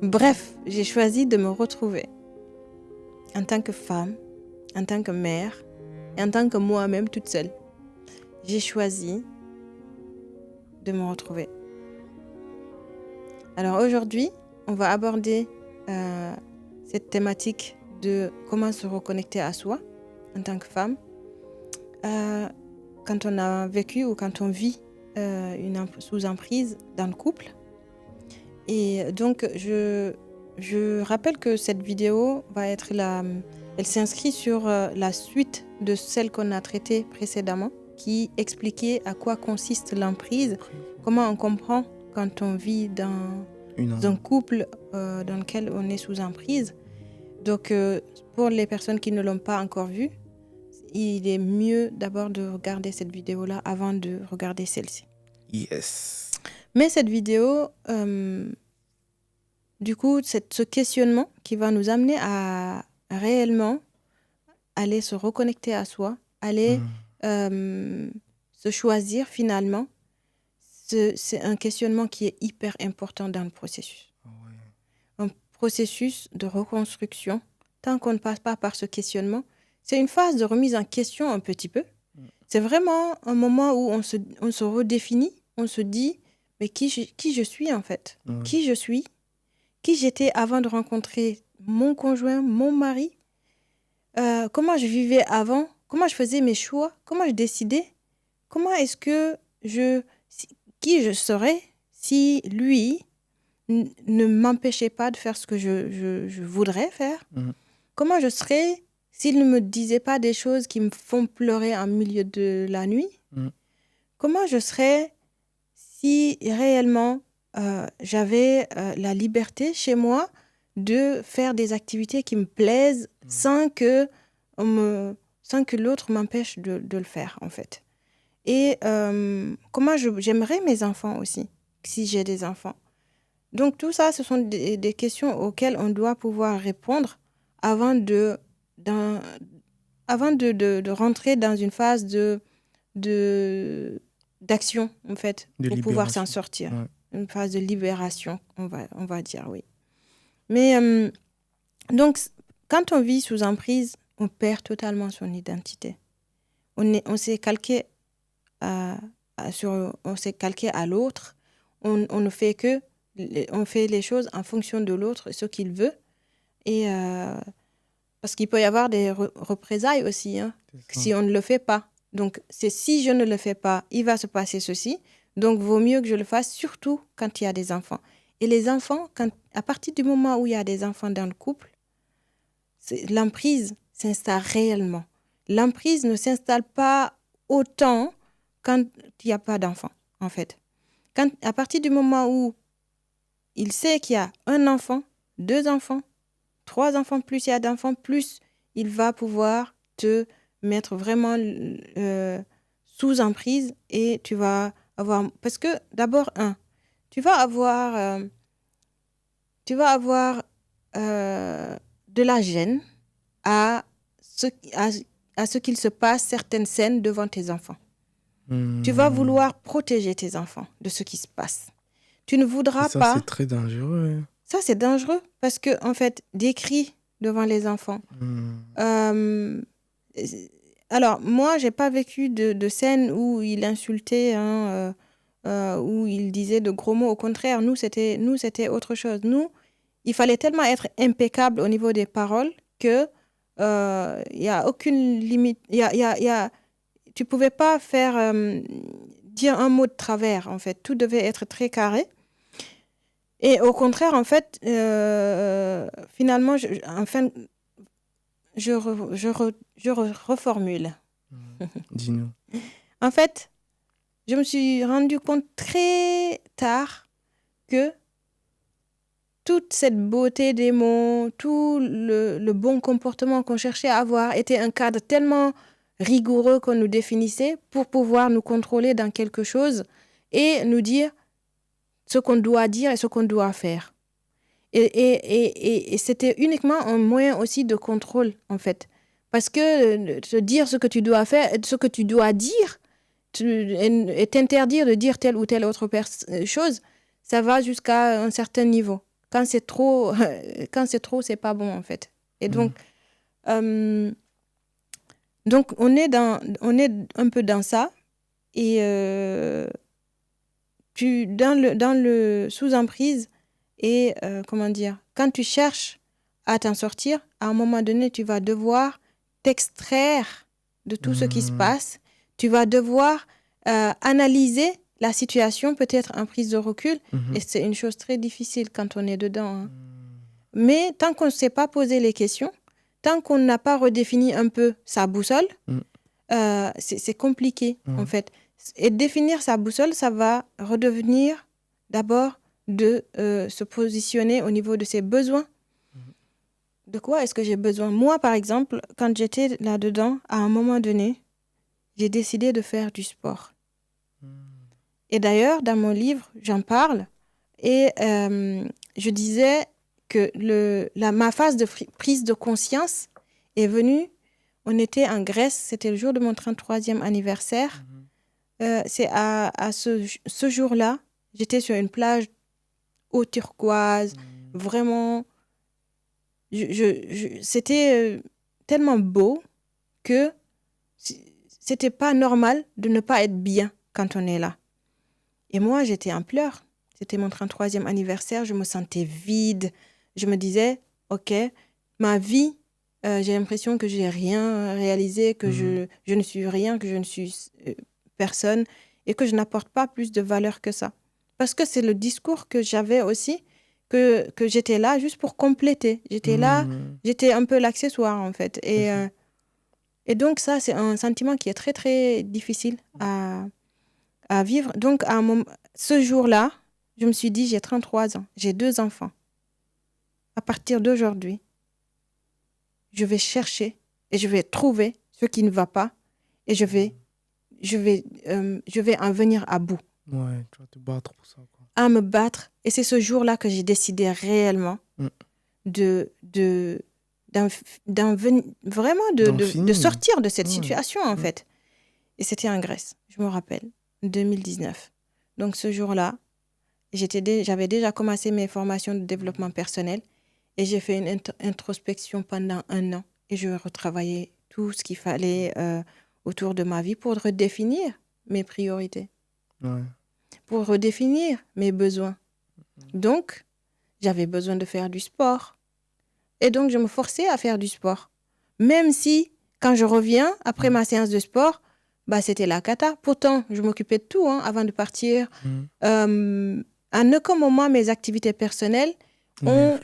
Bref, j'ai choisi de me retrouver en tant que femme, en tant que mère et en tant que moi-même toute seule. J'ai choisi de me retrouver. Alors aujourd'hui, on va aborder cette thématique de comment se reconnecter à soi en tant que femme quand on a vécu ou quand on vit sous emprise dans le couple. Et donc, je rappelle que cette vidéo va être elle s'inscrit sur la suite de celle qu'on a traitée précédemment, qui expliquait à quoi consiste l'emprise, comment on comprend quand on vit dans un couple dans lequel on est sous emprise. Donc, pour les personnes qui ne l'ont pas encore vue, il est mieux d'abord de regarder cette vidéo-là avant de regarder celle-ci. Yes. Mais cette vidéo, du coup, c'est ce questionnement qui va nous amener à réellement aller se reconnecter à soi, aller se choisir finalement. C'est un questionnement qui est hyper important dans le processus. Un processus de reconstruction. Tant qu'on ne passe pas par ce questionnement, c'est une phase de remise en question un petit peu. C'est vraiment un moment où on se redéfinit, on se dit, mais qui je suis en fait ? Qui je suis ? Qui j'étais avant de rencontrer mon conjoint, mon mari ? Comment je vivais avant ? Comment je faisais mes choix ? Comment je décidais ? Comment est-ce que qui je serais si lui ne m'empêchait pas de faire ce que je voudrais faire ? Comment je serais s'il ne me disait pas des choses qui me font pleurer en milieu de la nuit ? Comment je serais si réellement j'avais la liberté chez moi de faire des activités qui me plaisent sans que l'autre m'empêche de le faire, en fait. Et comment j'aimerais mes enfants aussi, si j'ai des enfants. Donc, tout ça, ce sont des questions auxquelles on doit pouvoir répondre avant de rentrer dans une phase d'action, en fait, pour pouvoir s'en sortir. Ouais. Une phase de libération, on va dire, oui. Mais donc, quand on vit sous emprise, on perd totalement son identité. On s'est calqué on s'est calqué à l'autre. On ne fait on fait les choses en fonction de l'autre, ce qu'il veut. Et parce qu'il peut y avoir des représailles aussi, hein, si on ne le fait pas. Donc, c'est si je ne le fais pas, il va se passer ceci. Donc, vaut mieux que je le fasse, surtout quand il y a des enfants. Et les enfants, à partir du moment où il y a des enfants dans le couple, l'emprise s'installe réellement. L'emprise ne s'installe pas autant quand il n'y a pas d'enfants, en fait. À partir du moment où il sait qu'il y a un enfant, 2 enfants, 3 enfants, plus il y a d'enfants, plus il va pouvoir te mettre vraiment sous emprise et tu vas avoir... Parce que d'abord, tu vas avoir de la gêne à ce qu'il se passe certaines scènes devant tes enfants. Tu vas vouloir protéger tes enfants de ce qui se passe. Tu ne voudras pas... Ça, c'est très dangereux. Hein. Ça, c'est dangereux parce que, en fait, des cris devant les enfants. Alors, moi, je n'ai pas vécu de scène où il insultait, où il disait de gros mots. Au contraire, nous, c'était autre chose. Nous, il fallait tellement être impeccable au niveau des paroles que il n'y a aucune limite. Tu ne pouvais pas dire un mot de travers, en fait. Tout devait être très carré. Et au contraire, en fait, finalement, je reformule. Dis-nous. En fait, je me suis rendu compte très tard que toute cette beauté des mots, tout le bon comportement qu'on cherchait à avoir était un cadre tellement rigoureux qu'on nous définissait pour pouvoir nous contrôler dans quelque chose et nous dire ce qu'on doit dire et ce qu'on doit faire. Et c'était uniquement un moyen aussi de contrôle, en fait. Parce que te dire ce que tu dois faire, ce que tu dois dire, et t'interdire de dire telle ou telle autre chose, ça va jusqu'à un certain niveau. Quand c'est trop, c'est pas bon, en fait. Et donc, on est un peu dans ça. Et dans le sous-emprise, et comment dire, quand tu cherches à t'en sortir, à un moment donné, tu vas devoir t'extraire de tout ce qui se passe. Tu vas devoir analyser la situation, peut-être en prise de recul. Et c'est une chose très difficile quand on est dedans. Hein. Mais tant qu'on ne s'est pas posé les questions, tant qu'on n'a pas redéfini un peu sa boussole, c'est compliqué, en fait. Et définir sa boussole, ça va redevenir d'abord de se positionner au niveau de ses besoins. De quoi est-ce que j'ai besoin? Moi, par exemple, quand j'étais là-dedans, à un moment donné, j'ai décidé de faire du sport. Et d'ailleurs, dans mon livre, j'en parle. Et je disais que ma phase de prise de conscience est venue. On était en Grèce, c'était le jour de mon 33e anniversaire. C'est à ce jour-là, j'étais sur une plage eau turquoise, vraiment. C'était tellement beau que c'était pas normal de ne pas être bien quand on est là. Et moi, j'étais en pleurs. C'était mon 33e anniversaire, je me sentais vide. Je me disais, OK, ma vie, j'ai l'impression que j'ai rien réalisé, que je ne suis rien, que je ne suis personne et que je n'apporte pas plus de valeur que ça. Parce que c'est le discours que j'avais aussi, que j'étais là juste pour compléter. J'étais là, j'étais un peu l'accessoire en fait. Et donc ça, c'est un sentiment qui est très, très difficile à vivre. Donc, ce jour-là, je me suis dit, j'ai 33 ans, j'ai 2 enfants. À partir d'aujourd'hui, je vais chercher et je vais trouver ce qui ne va pas et je vais en venir à bout. Ouais, tu vas te battre pour ça, quoi. À me battre. Et c'est ce jour-là que j'ai décidé réellement vraiment de sortir de cette situation, en fait. Et c'était en Grèce, je me rappelle, 2019. Donc, ce jour-là, j'avais déjà commencé mes formations de développement personnel et j'ai fait une introspection pendant 1 an et je retravaillais tout ce qu'il fallait autour de ma vie pour redéfinir mes priorités, pour redéfinir mes besoins. Donc, j'avais besoin de faire du sport. Et donc, je me forçais à faire du sport. Même si, quand je reviens, après ma séance de sport, c'était la cata. Pourtant, je m'occupais de tout avant de partir. En aucun moment, mes activités personnelles ont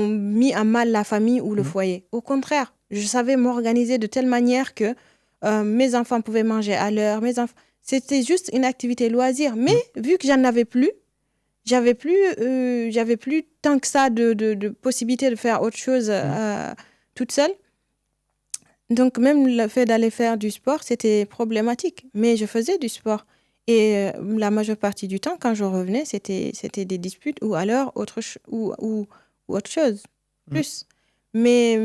mis à mal la famille ou le foyer. Au contraire, je savais m'organiser de telle manière que mes enfants pouvaient manger à l'heure. C'était juste une activité loisir. Mais vu que j'en avais plus, j'avais plus tant que ça de possibilité de faire autre chose toute seule. Donc, même le fait d'aller faire du sport, c'était problématique. Mais je faisais du sport. Et la majeure partie du temps, quand je revenais, c'était des disputes ou alors autre chose, plus. Mais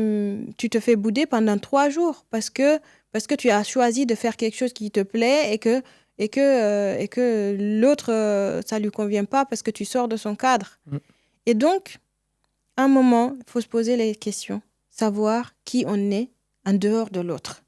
tu te fais bouder pendant 3 jours parce que tu as choisi de faire quelque chose qui te plaît et que l'autre, ça ne lui convient pas parce que tu sors de son cadre. Et donc, à un moment, il faut se poser les questions. Savoir qui on est en dehors de l'autre.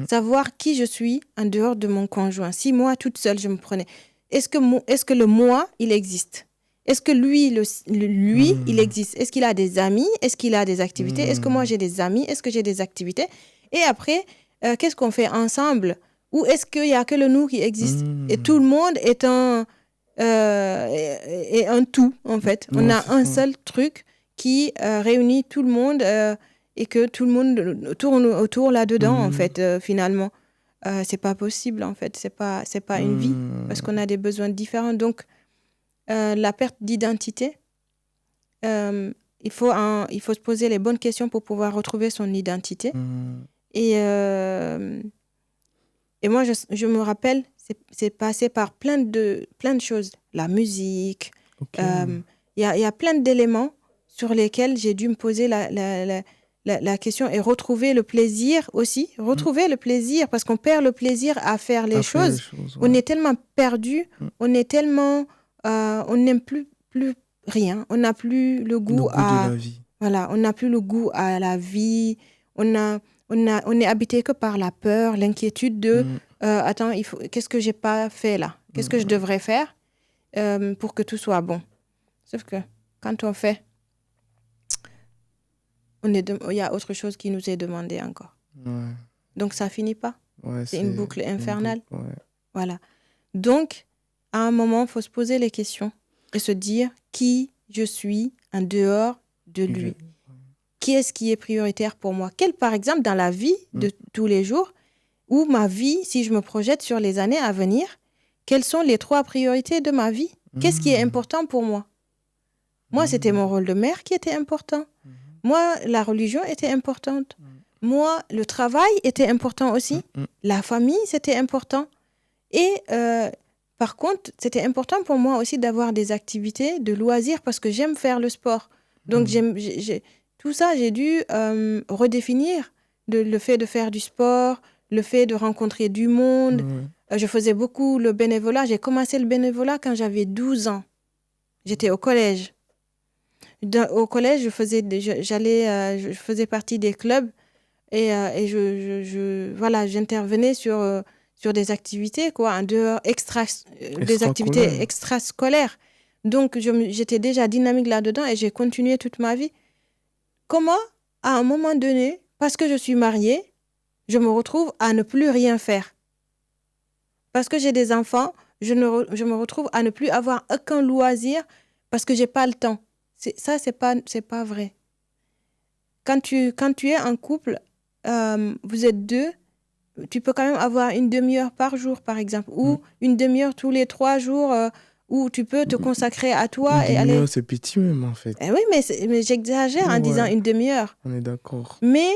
Savoir qui je suis en dehors de mon conjoint. Si moi, toute seule, je me prenais... Est-ce que le moi, il existe? Est-ce que lui, il existe? Est-ce qu'il a des amis? Est-ce qu'il a des activités? Est-ce que moi, j'ai des amis? Est-ce que j'ai des activités? Et après, qu'est-ce qu'on fait ensemble? Ou est-ce qu'il n'y a que le nous qui existe? Et tout le monde est un tout, en fait. On a un seul truc qui réunit tout le monde et que tout le monde tourne autour là-dedans, en fait, finalement. C'est pas possible, en fait. C'est pas une vie, parce qu'on a des besoins différents. Donc, la perte d'identité, il faut se poser les bonnes questions pour pouvoir retrouver son identité. Et moi, je me rappelle, c'est passé par plein de choses. La musique, y a plein d'éléments sur lesquels j'ai dû me poser la question et retrouver le plaisir aussi. Retrouver le plaisir, parce qu'on perd le plaisir à faire les choses. On est tellement perdu, on est tellement... on n'aime plus rien. On n'a plus le Le goût goût de à... la vie. Voilà, on n'a plus le goût à la vie. On est habité que par la peur, l'inquiétude de Mm, attends, qu'est-ce que j'ai pas fait là? Qu'est-ce que je mm, devrais faire pour que tout soit bon? Sauf que quand on fait, il y a autre chose qui nous est demandé encore. ouais, Donc ça finit pas. ouais, C'est une boucle infernale. ouais. Voilà. Donc, à un moment, il faut se poser les questions et se dire qui je suis en dehors de lui. Qui est prioritaire pour moi? Par exemple, dans la vie de tous les jours, ou ma vie, si je me projette sur les années à venir, quelles sont les 3 priorités de ma vie? Qu'est-ce qui est important pour moi? Moi, c'était mon rôle de mère qui était important. Moi, la religion était importante. Moi, le travail était important aussi. La famille, c'était important. Et par contre, c'était important pour moi aussi d'avoir des activités de loisirs parce que j'aime faire le sport. Donc, tout ça, j'ai dû redéfinir le fait de faire du sport, le fait de rencontrer du monde. Je faisais beaucoup le bénévolat. J'ai commencé le bénévolat quand j'avais 12 ans. J'étais au collège. Au collège, je faisais partie des clubs et voilà, j'intervenais sur des activités, quoi, en dehors, des activités extrascolaires. Donc, j'étais déjà dynamique là-dedans et j'ai continué toute ma vie. Comment, à un moment donné, parce que je suis mariée, je me retrouve à ne plus rien faire? Parce que j'ai des enfants, je me retrouve à ne plus avoir aucun loisir parce que j'ai pas le temps. Ça, c'est pas vrai. Quand tu es en couple, vous êtes 2, tu peux quand même avoir une demi-heure par jour, par exemple, ou une demi-heure tous les 3 jours, où tu peux te consacrer à toi et aller... c'est petit même, en fait. Oui, mais j'exagère en disant une demi-heure. On est d'accord. Mais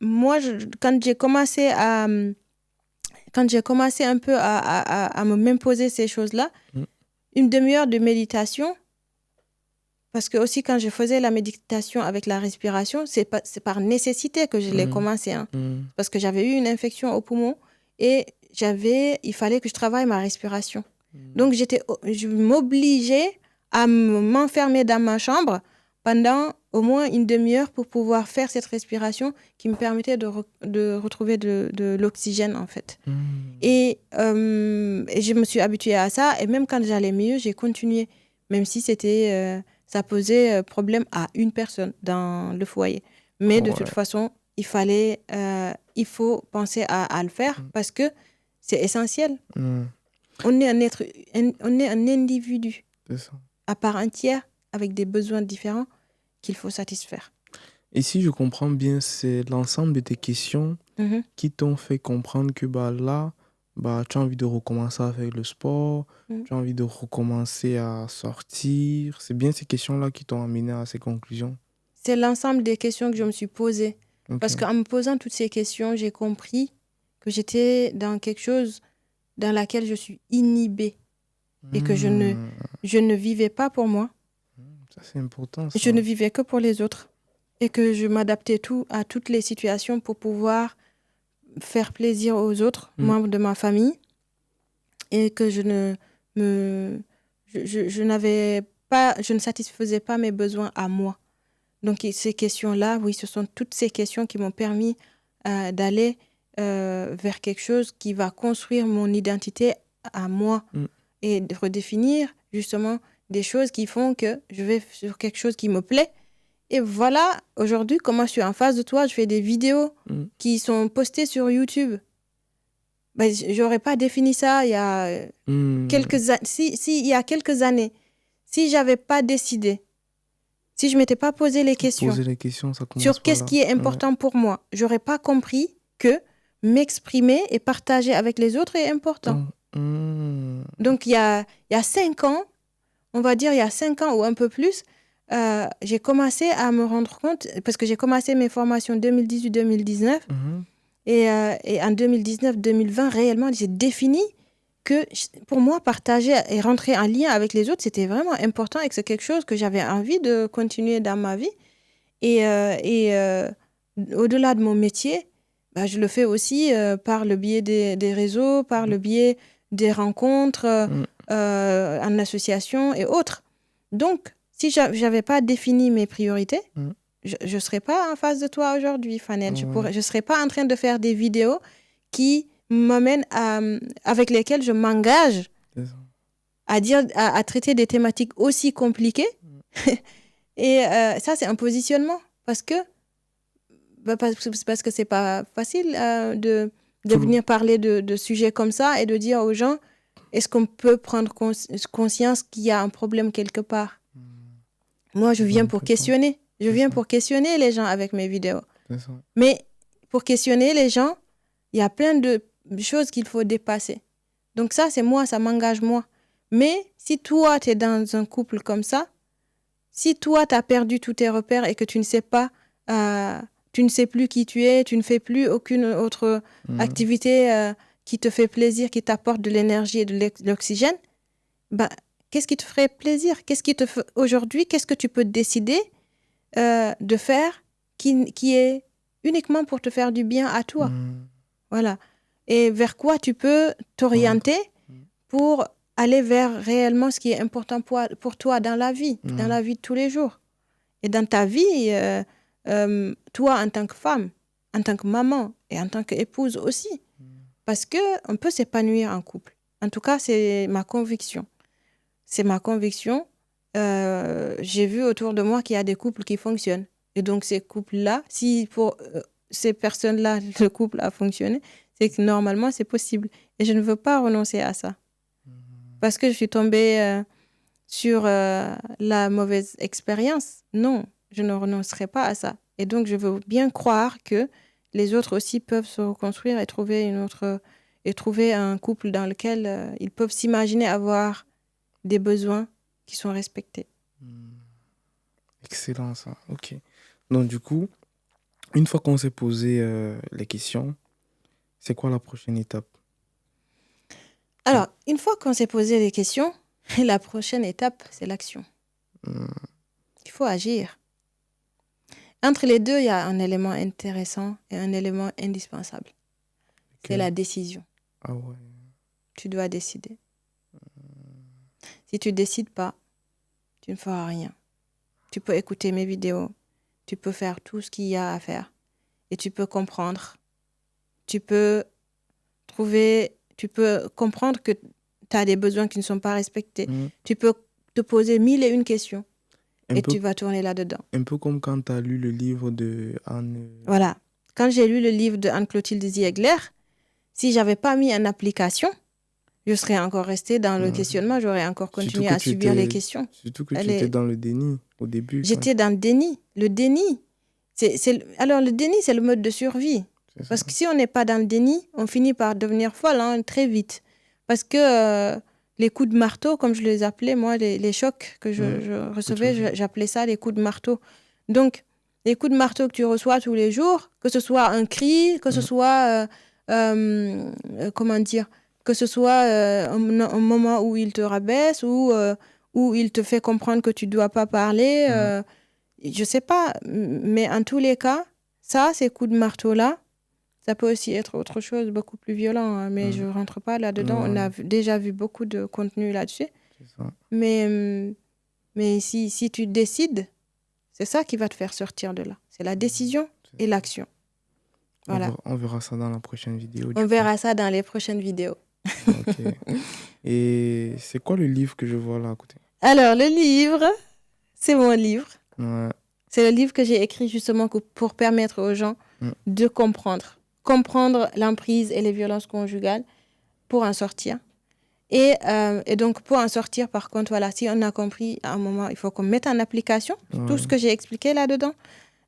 moi, quand j'ai commencé un peu à m'imposer ces choses-là, une demi-heure de méditation, parce que aussi quand je faisais la méditation avec la respiration, c'est par nécessité que je l'ai commencé, parce que j'avais eu une infection au poumon et il fallait que je travaille ma respiration. Donc je m'obligeais à m'enfermer dans ma chambre pendant au moins une demi-heure pour pouvoir faire cette respiration qui me permettait de retrouver de l'oxygène, en fait. Et je me suis habituée à ça, et même quand j'allais mieux, j'ai continué, même si ça posait problème à une personne dans le foyer. Mais de toute façon, il faut penser à le faire parce que c'est essentiel. On est un individu à part entière avec des besoins différents qu'il faut satisfaire. Et si je comprends bien, c'est l'ensemble de tes questions qui t'ont fait comprendre que là, tu as envie de recommencer à faire le sport, tu as envie de recommencer à sortir. C'est bien ces questions-là qui t'ont amené à ces conclusions? C'est l'ensemble des questions que je me suis posées. Parce qu'en me posant toutes ces questions, j'ai compris que j'étais dans quelque chose dans laquelle je suis inhibée et que je ne vivais pas pour moi. Ça, c'est important. Ça. Je ne vivais que pour les autres et que je m'adaptais à toutes les situations pour pouvoir faire plaisir aux autres membres de ma famille et que je ne satisfaisais pas mes besoins à moi. Donc ces questions-là, oui, ce sont toutes ces questions qui m'ont permis d'aller vers quelque chose qui va construire mon identité à moi et de redéfinir justement des choses qui font que je vais sur quelque chose qui me plaît. Et voilà, aujourd'hui, comment je suis en face de toi, je fais des vidéos qui sont postées sur YouTube. J'aurais pas défini ça il y a quelques années. Il y a quelques années, si j'avais pas décidé, si je m'étais pas posé les questions, sur qu'est-ce qui est important pour moi, j'aurais pas compris que m'exprimer et partager avec les autres est important. Donc, il y a 5 ans, on va dire il y a 5 ans ou un peu plus, j'ai commencé à me rendre compte, parce que j'ai commencé mes formations 2018-2019, et en 2019-2020, réellement, j'ai défini que pour moi, partager et rentrer en lien avec les autres, c'était vraiment important et que c'est quelque chose que j'avais envie de continuer dans ma vie. Et au-delà de mon métier, je le fais aussi par le biais des réseaux, par le biais des rencontres en association et autres. Donc, si je n'avais pas défini mes priorités, je ne serais pas en face de toi aujourd'hui, Fanel. Je ne serais pas en train de faire des vidéos qui m'amènent avec lesquelles je m'engage à traiter des thématiques aussi compliquées. Et ça, c'est un positionnement. Parce que c'est pas facile de venir parler de sujets comme ça et de dire aux gens, est-ce qu'on peut prendre conscience qu'il y a un problème quelque part? Moi, je viens pour questionner. Je viens pour questionner les gens avec mes vidéos. Mais pour questionner les gens, il y a plein de choses qu'il faut dépasser. Donc ça, c'est moi, ça m'engage moi. Mais si toi, tu es dans un couple comme ça, si toi, tu as perdu tous tes repères et que tu ne sais pas, tu ne sais plus qui tu es, tu ne fais plus aucune autre activité qui te fait plaisir, qui t'apporte de l'énergie et de l'oxygène, bah, qu'est-ce qui te ferait plaisir? Aujourd'hui, qu'est-ce que tu peux décider de faire qui est uniquement pour te faire du bien à toi? Voilà. Et vers quoi tu peux t'orienter pour aller vers réellement ce qui est important pour toi dans la vie de tous les jours. Et dans ta vie, toi en tant que femme, en tant que maman et en tant qu'épouse aussi. Parce qu'on peut s'épanouir en couple. En tout cas, c'est ma conviction. C'est ma conviction. J'ai vu autour de moi qu'il y a des couples qui fonctionnent. Et donc, ces couples-là, si pour ces personnes-là, le couple a fonctionné, c'est que normalement, c'est possible. Et je ne veux pas renoncer à ça. Parce que je suis tombée sur la mauvaise expérience. Non, je ne renoncerai pas à ça. Et donc, je veux bien croire que les autres aussi peuvent se reconstruire et trouver un couple dans lequel ils peuvent s'imaginer avoir des besoins qui sont respectés. Excellent ça, ok. Donc du coup, une fois qu'on s'est posé les questions, c'est quoi la prochaine étape? Alors, une fois qu'on s'est posé les questions, la prochaine étape, c'est l'action. Il faut agir. Entre les deux, il y a un élément intéressant et un élément indispensable. C'est la décision. Ah ouais. Tu dois décider. Si tu ne décides pas, tu ne feras rien. Tu peux écouter mes vidéos, tu peux faire tout ce qu'il y a à faire et tu peux comprendre. Tu peux comprendre que tu as des besoins qui ne sont pas respectés. Tu peux te poser 1001 questions tu vas tourner là-dedans. Un peu comme quand tu as lu le livre de Anne... Voilà. Quand j'ai lu le livre de Anne-Clotilde Ziegler, si je n'avais pas mis en application, je serais encore restée dans le questionnement, j'aurais encore continué à subir les questions. Surtout que tu étais dans le déni au début. J'étais dans le déni. Le déni, alors le déni, c'est le mode de survie. Parce que si on n'est pas dans le déni, on finit par devenir folle très vite. Parce que les coups de marteau, comme je les appelais, moi, les chocs que je recevais, j'appelais ça les coups de marteau. Donc, les coups de marteau que tu reçois tous les jours, que ce soit un cri, que ce soit, que ce soit un moment où il te rabaisse ou où il te fait comprendre que tu ne dois pas parler, je ne sais pas. Mais en tous les cas, ces coups de marteau-là, ça peut aussi être autre chose, beaucoup plus violent, mais je ne rentre pas là-dedans. On a déjà vu beaucoup de contenu là-dessus. Mais si tu décides, c'est ça qui va te faire sortir de là. C'est la décision et l'action. Voilà. On verra ça dans la prochaine vidéo. On verra ça dans les prochaines vidéos. Ok. Et c'est quoi le livre que je vois là à côté? Alors, le livre, c'est mon livre. Ouais. C'est le livre que j'ai écrit justement pour permettre aux gens de comprendre l'emprise et les violences conjugales pour en sortir. Et donc, pour en sortir, par contre, voilà, si on a compris à un moment, il faut qu'on mette en application tout ce que j'ai expliqué là-dedans.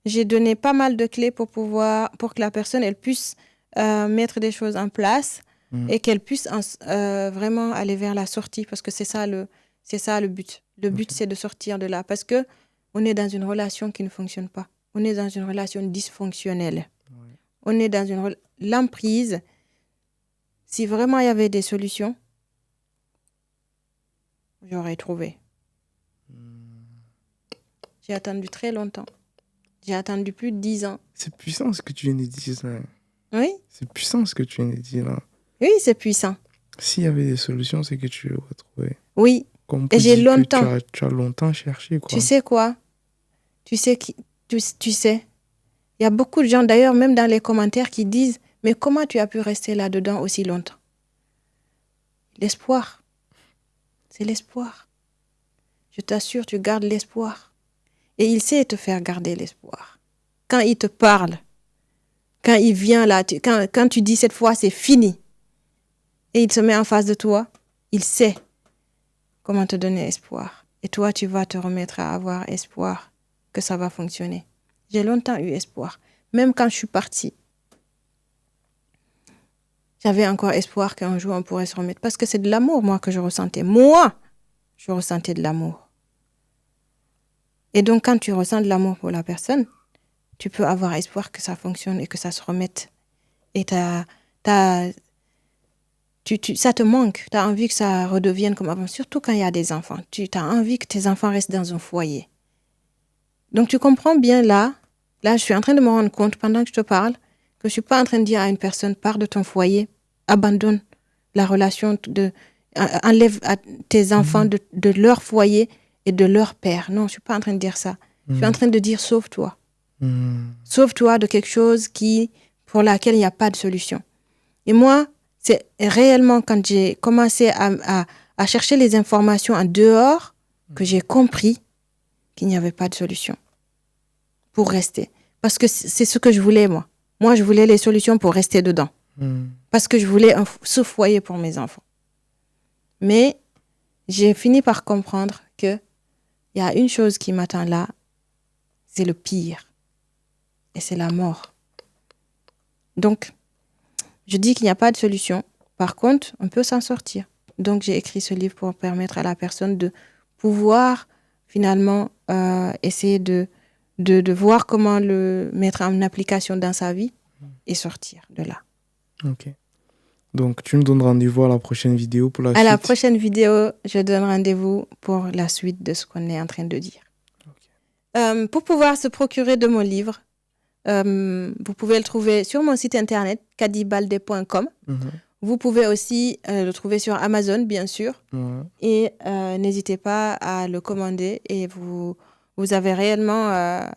J'ai donné pas mal de clés pour que la personne elle puisse mettre des choses en place et qu'elle puisse vraiment aller vers la sortie, parce que c'est ça le but. Le but, c'est de sortir de là, parce que on est dans une relation qui ne fonctionne pas. On est dans une relation dysfonctionnelle. On est dans l'emprise. Si vraiment il y avait des solutions, j'aurais trouvé. J'ai attendu très longtemps. J'ai attendu plus de 10 ans. C'est puissant ce que tu viens de dire là. Oui. C'est puissant ce que tu viens de dire là. Oui, c'est puissant. S'il y avait des solutions, c'est que tu aurais trouvé. Oui. Comme Et pour j'ai dire que longtemps, tu as longtemps cherché, quoi. tu sais quoi? Tu sais, tu sais, il y a beaucoup de gens, d'ailleurs, même dans les commentaires, qui disent, mais comment tu as pu rester là-dedans aussi longtemps? L'espoir, c'est l'espoir. Je t'assure, tu gardes l'espoir. Et il sait te faire garder l'espoir. Quand il te parle, quand il vient là, quand tu dis cette fois c'est fini, et il se met en face de toi, il sait comment te donner espoir. Et toi, tu vas te remettre à avoir espoir que ça va fonctionner. J'ai longtemps eu espoir. Même quand je suis partie, j'avais encore espoir qu'un jour on pourrait se remettre. Parce que c'est de l'amour, moi, que je ressentais. Moi, je ressentais de l'amour. Et donc, quand tu ressens de l'amour pour la personne, tu peux avoir espoir que ça fonctionne et que ça se remette. Et ça te manque. Tu as envie que ça redevienne comme avant. Surtout quand il y a des enfants. Tu as envie que tes enfants restent dans un foyer. Donc, tu comprends bien là, je suis en train de me rendre compte pendant que je te parle, que je ne suis pas en train de dire à une personne, pars de ton foyer, abandonne la relation, enlève à tes enfants de leur foyer et de leur père. Non, je ne suis pas en train de dire ça. Je suis en train de dire, sauve-toi. Sauve-toi de quelque chose pour laquelle il n'y a pas de solution. Et moi, c'est réellement quand j'ai commencé à chercher les informations en dehors que j'ai compris qu'il n'y avait pas de solution pour rester. Parce que c'est ce que je voulais, moi. Moi, je voulais les solutions pour rester dedans. Parce que je voulais ce foyer pour mes enfants. Mais j'ai fini par comprendre qu'il y a une chose qui m'attend là, c'est le pire. Et c'est la mort. Donc, je dis qu'il n'y a pas de solution. Par contre, on peut s'en sortir. Donc, j'ai écrit ce livre pour permettre à la personne de pouvoir finalement essayer de voir comment le mettre en application dans sa vie et sortir de là. Ok. Donc, tu me donnes rendez-vous à la prochaine vidéo pour la suite. À la prochaine vidéo, je donne rendez-vous pour la suite de ce qu'on est en train de dire. Okay. Pour pouvoir se procurer de mon livre, vous pouvez le trouver sur mon site internet, kadibalde.com. Vous pouvez aussi le trouver sur Amazon, bien sûr. Et n'hésitez pas à le commander. Et vous avez réellement,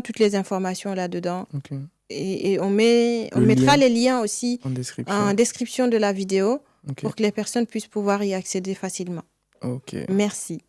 toutes les informations là-dedans. Okay. Et on mettra les liens aussi en description de la vidéo pour que les personnes puissent pouvoir y accéder facilement. Okay. Merci.